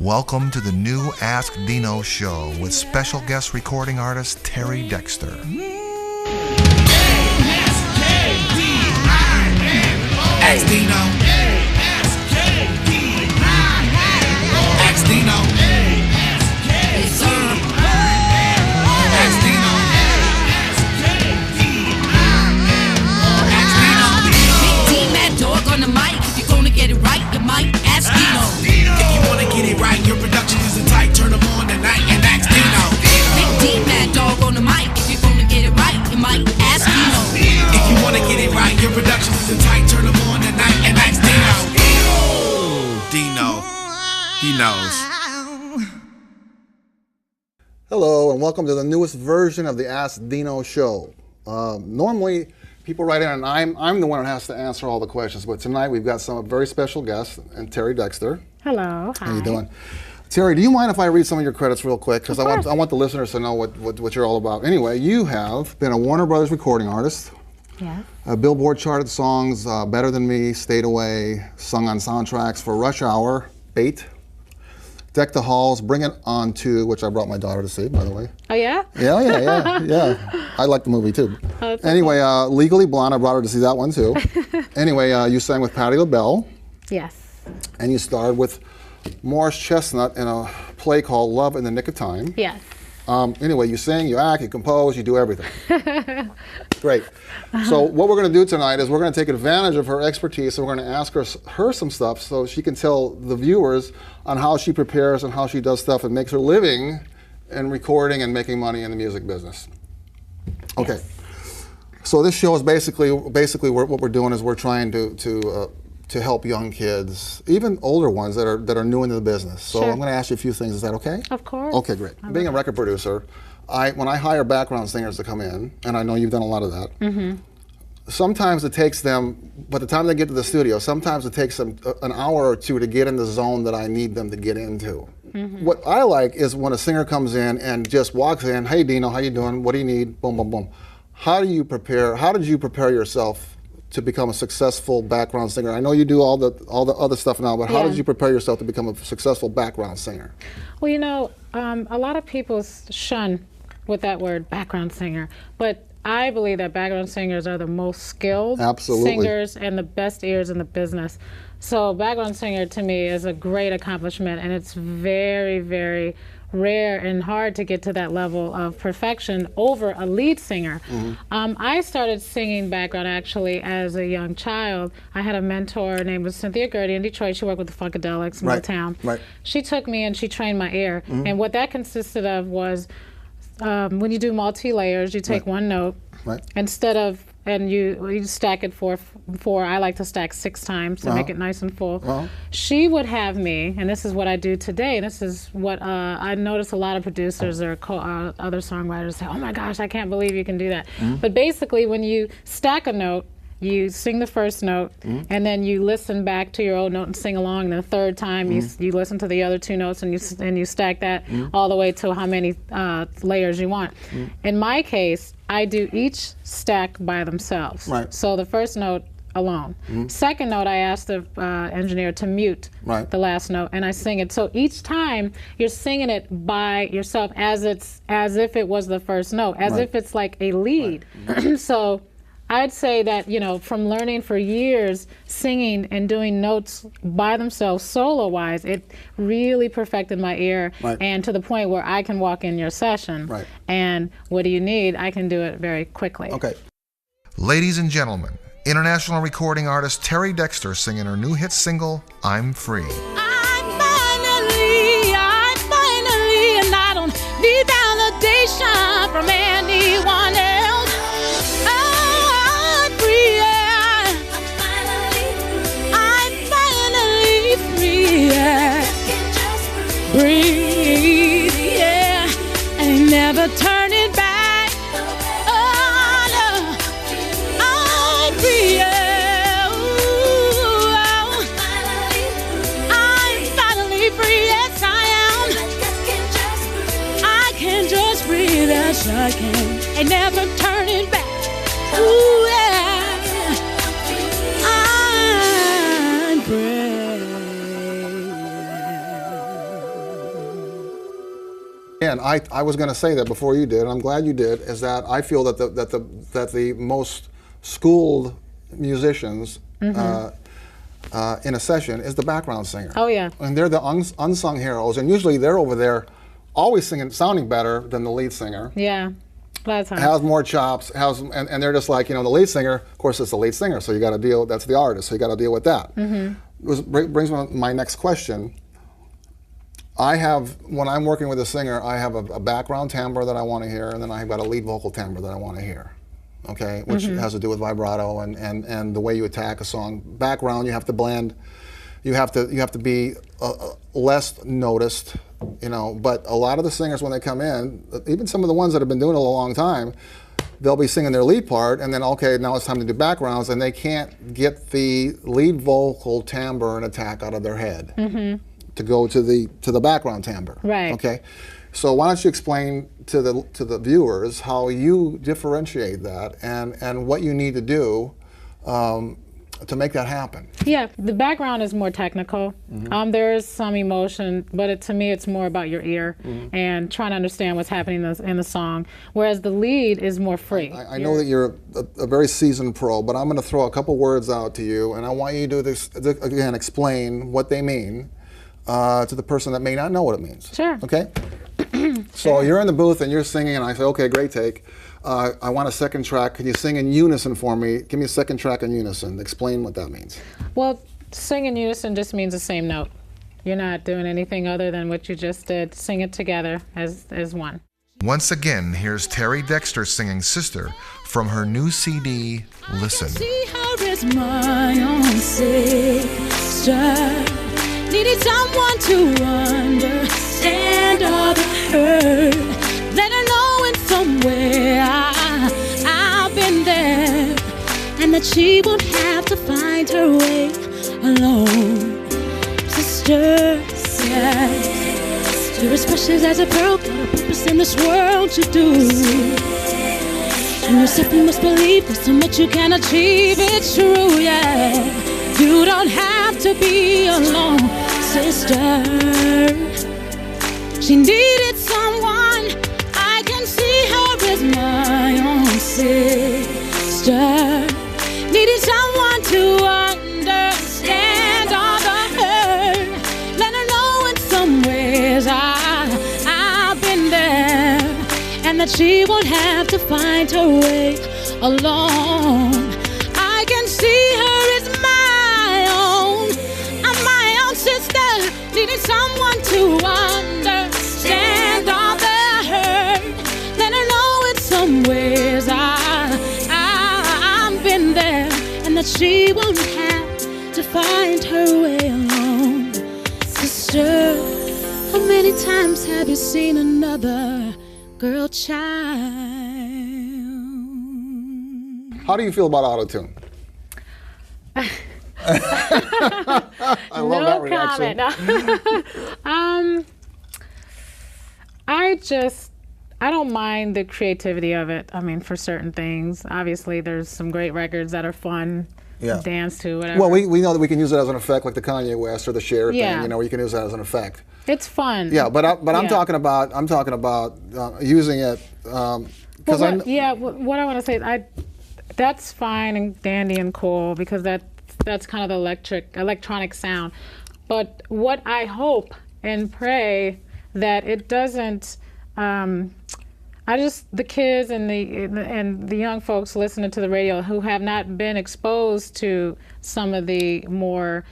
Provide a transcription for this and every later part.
Welcome to the new Ask Dino show with special guest recording artist Terry Dexter. Ask Dino. Ask Dino. Yes, sir. Ask Dino. Ask Dino. Big D, Mad Dog on the mic. If you're gonna get it right, you might ask Dino. If you wanna get it right, your production isn't tight. Turn them on tonight and ask Dino. Big D, Mad Dog on the mic. If you're gonna get it right, you might ask Dino. If you wanna get it right, your production isn't tight. Turn them on tonight and ask Dino. Dino. He knows. Hello and welcome to the newest version of the Ask Dino show. Normally people write in and I'm the one that has to answer all the questions, but tonight we've got some very special guests and Terry Dexter. Hello. Hi. How you doing? Terry, do you mind if I read some of your credits real quick? Because I want the listeners to know what you're all about. Anyway, you have been a Warner Brothers recording artist. Yeah. Billboard charted songs, Better Than Me, Stayed Away, sung on soundtracks for Rush Hour, Bait, Deck the Halls, Bring It On 2, which I brought my daughter to see, by the way. Oh, yeah? Yeah. I like the movie, too. Oh, anyway, Legally Blonde, I brought her to see that one, too. Anyway, you sang with Patti LaBelle. Yes. And you starred with Morris Chestnut in a play called Love in the Nick of Time. Yes. Anyway, you sing, you act, you compose, you do everything. Great. So what we're going to do tonight is we're going to take advantage of her expertise and we're going to ask her some stuff so she can tell the viewers on how she prepares and how she does stuff and makes her living in recording and making money in the music business. Okay. Yes. So this show is basically what we're doing is we're trying to help young kids, even older ones that are new into the business. So Sure. I'm going to ask you a few things. Is that okay? Of course. Okay, great. Being a record producer, when I hire background singers to come in, and I know you've done a lot of that, sometimes it takes them, by the time they get to the studio, sometimes it takes them an hour or two to get in the zone that I need them to get into. What I like is when a singer comes in and just walks in, hey Dino, how you doing? What do you need? Boom, boom, boom. How did you prepare yourself to become a successful background singer? I know you do all the other stuff now, but how did you prepare yourself to become a successful background singer? Well, you know, a lot of people shun with that word background singer, but I believe that background singers are the most skilled singers and the best ears in the business. So background singer to me is a great accomplishment, and it's very, very rare and hard to get to that level of perfection over a lead singer. I started singing background actually as a young child. I had a mentor named Cynthia Gertie in Detroit. She worked with the Funkadelics, Motown. Right. She took me and she trained my ear. And what that consisted of was when you do multi-layers, you take one note, instead of, and you stack it four. I like to stack 6 times to make it nice and full. She would have me, and this is what I do today. This is what I notice a lot of producers or other songwriters say, oh my gosh, I can't believe you can do that. But basically, when you stack a note, you sing the first note, and then you listen back to your old note and sing along. And the third time, you listen to the other 2 notes, and you stack that all the way to how many layers you want. In my case, I do each stack by themselves. So the first note alone. Second note, I ask the engineer to mute the last note, and I sing it. So each time you're singing it by yourself, as if it was the first note, as if it's like a lead. So I'd say that, you know, from learning for years singing and doing notes by themselves solo-wise, it really perfected my ear, and to the point where I can walk in your session and what do you need? I can do it very quickly. Okay. Ladies and gentlemen, international recording artist Terry Dexter singing her new hit single, I'm Free. I'm finally, and I don't need validation from anyone else. I'm free, yeah. I'm finally free, yeah. Breathe, yeah. And never turning back. Oh, no. I'm free, yeah. Ooh, I'm finally free, yes I am. I can just breathe, yes I can. And never turning back. Ooh, yeah. I'm free. And I was going to say that before you did, and I'm glad you did, is that I feel that the most schooled musicians in a session is the background singer. Oh yeah. And they're the unsung heroes, and usually they're over there always singing, sounding better than the lead singer. Yeah. A lot of times. Has more chops, and they're just like, the lead singer, of course it's the lead singer, so you got to deal, that's the artist, so you got to deal with that. Brings me to my next question. When I'm working with a singer, I have a background timbre that I want to hear, and then I've got a lead vocal timbre that I want to hear, okay? Which has to do with vibrato and the way you attack a song. Background, you have to blend, you have to be less noticed, but a lot of the singers when they come in, even some of the ones that have been doing it a long time, they'll be singing their lead part, and then, okay, now it's time to do backgrounds, and they can't get the lead vocal timbre and attack out of their head to go to the background timbre. Right. Okay. So why don't you explain to the viewers how you differentiate that and what you need to do to make that happen? Yeah, the background is more technical. There is some emotion, but to me, it's more about your ear and trying to understand what's happening in the song. Whereas the lead is more free. I know that you're a very seasoned pro, but I'm going to throw a couple words out to you, and I want you to again explain what they mean to the person that may not know what it means. Sure. Okay. So you're in the booth and you're singing, and I say, okay, great take. I want a second track. Can you sing in unison for me? Give me a second track in unison. Explain what that means. Well, sing in unison just means the same note. You're not doing anything other than what you just did. Sing it together as one. Once again, here's Terry Dexter singing Sister from her new CD, Listen. See her as my own sister. Needed someone to understand all the hurt. Let her know in somewhere I've been there, and that she won't have to find her way alone. Sister, you're as precious as a pearl, got a purpose in this world to do. To accept, you must believe, there's so much you can achieve, it's true, yeah. You don't have to be alone, sister. She needed someone, I can see her as my own sister. Needed someone to understand all the hurt. Let her know in some ways I've been there, and that she won't have to find her way alone. I can see her as my own sister, needing someone to understand all the hurt. Let her know in some ways I've been there, and that she won't have to find her way alone. Sister, how many times have you seen another girl child? How do you feel about auto-tune? I love that reaction. I don't mind the creativity of it. I mean, for certain things, obviously, there's some great records that are fun. Yeah. Dance to, whatever. Well, we know that we can use it as an effect, like the Kanye West or the Cher Yeah. thing. You can use that as an effect. It's fun. Yeah, but I'm talking about using it because what I want to say is that's fine and dandy and cool because that's kind of the electronic sound. But what I hope and pray that it doesn't. The kids and the young folks listening to the radio who have not been exposed to some of the more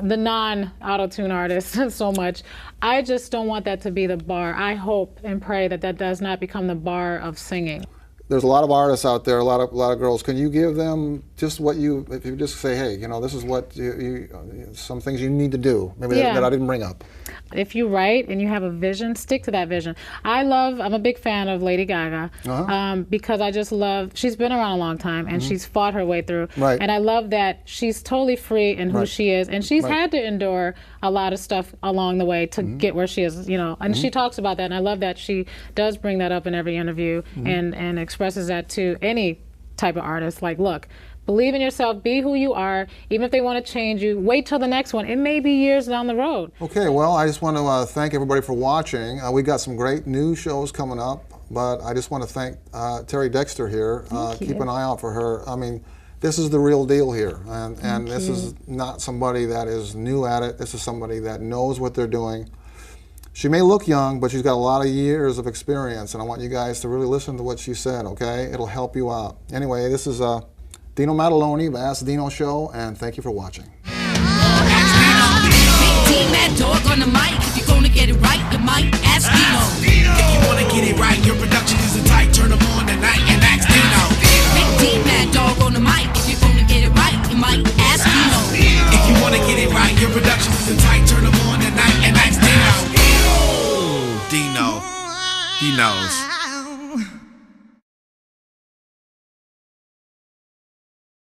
the non-auto-tune artists so much. I just don't want that to be the bar. I hope and pray that does not become the bar of singing. There's a lot of artists out there, a lot of girls. Can you give them just if you just say, hey, this is what some things you need to do, maybe that I didn't bring up. If you write and you have a vision, stick to that vision. I'm a big fan of Lady Gaga because I just love, she's been around a long time and she's fought her way through. Right. And I love that she's totally free in who she is. And she's had to endure a lot of stuff along the way to get where she is, and she talks about that. And I love that she does bring that up in every interview and expresses that to any type of artist. Like, look, Believe in yourself. Be who you are. Even if they want to change you, wait till the next one. It may be years down the road. Okay, well, I just want to thank everybody for watching. We got some great new shows coming up, but I just want to thank Terry Dexter here. Keep an eye out for her. I mean, this is the real deal here, and this is not somebody that is new at it. This is somebody that knows what they're doing. She may look young, but she's got a lot of years of experience, and I want you guys to really listen to what she said, okay? It'll help you out. Anyway, this is Dino Maddalone, the Ask Dino Show, and thank you for watching. Big D, Mad Dog on the mic. If you're gonna get it right, you might ask Dino. If you wanna get it right, your production isn't tight, turn them on tonight and ask Dino. Big D, Mad Dog on the mic. If you're gonna get it right, you might ask Dino. If you wanna get it right, your production isn't tight, turn them on tonight and ask Dino. Dino, he knows.